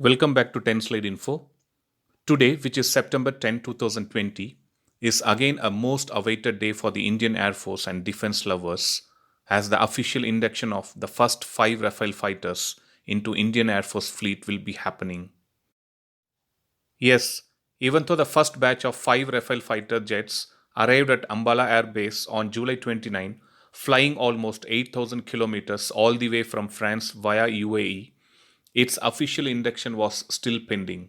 Welcome back to 10 Slide Info. Today, which is September 10, 2020, is again a most awaited day for the Indian Air Force and defense lovers as the official induction of the first 5 Rafale fighters into Indian Air Force fleet will be happening. Yes, even though the first batch of 5 Rafale fighter jets arrived at Ambala Air Base on July 29, flying almost 8,000 kilometers all the way from France via UAE, its official induction was still pending.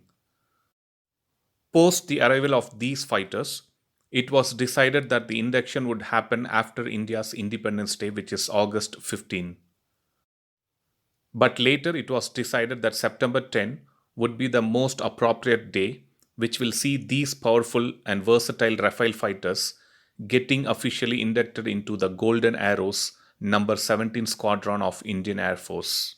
Post the arrival of these fighters, it was decided that the induction would happen after India's Independence Day, which is August 15. But later it was decided that September 10 would be the most appropriate day, which will see these powerful and versatile Rafale fighters getting officially inducted into the Golden Arrows number 17 Squadron of Indian Air Force.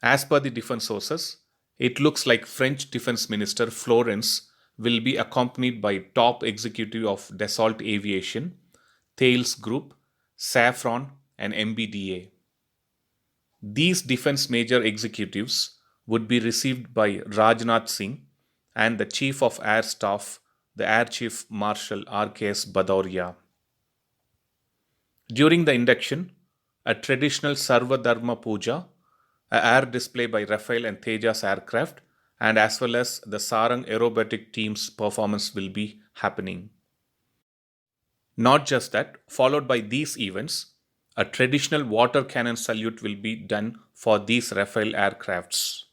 As per the defense sources, it looks like French Defense Minister Florence will be accompanied by top executive of Dassault Aviation, Thales Group, Safran, and MBDA. These defense major executives would be received by Rajnath Singh and the Chief of Air Staff, the Air Chief Marshal RKS Bhadauria. During the induction, a traditional Sarva Dharma Puja, a air display by Rafale and Tejas aircraft, and as well as the Sarang aerobatic team's performance will be happening. Not just that, followed by these events, a traditional water cannon salute will be done for these Rafale aircrafts.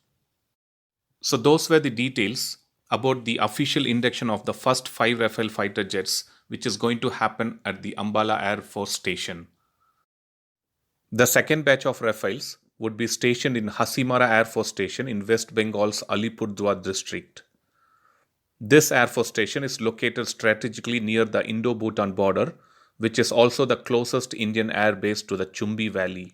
So those were the details about the official induction of the first 5 Rafale fighter jets, which is going to happen at the Ambala Air Force Station. The second batch of Rafales would be stationed in Hasimara Air Force Station in West Bengal's Alipurdwar district. This Air Force Station is located strategically near the Indo-Bhutan border, which is also the closest Indian air base to the Chumbi Valley.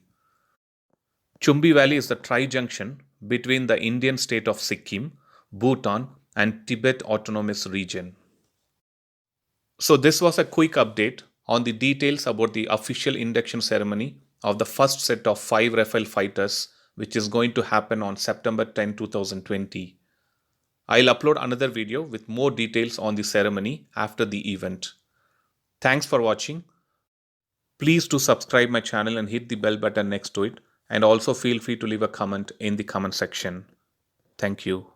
Chumbi Valley is the tri-junction between the Indian state of Sikkim, Bhutan, and Tibet Autonomous Region. So this was a quick update on the details about the official induction ceremony of the first set of 5 Rafale fighters, which is going to happen on September 10, 2020. I'll upload another video with more details on the ceremony after the event. Thanks for watching. Please do subscribe my channel and hit the bell button next to it, and also feel free to leave a comment in the comment section. Thank you.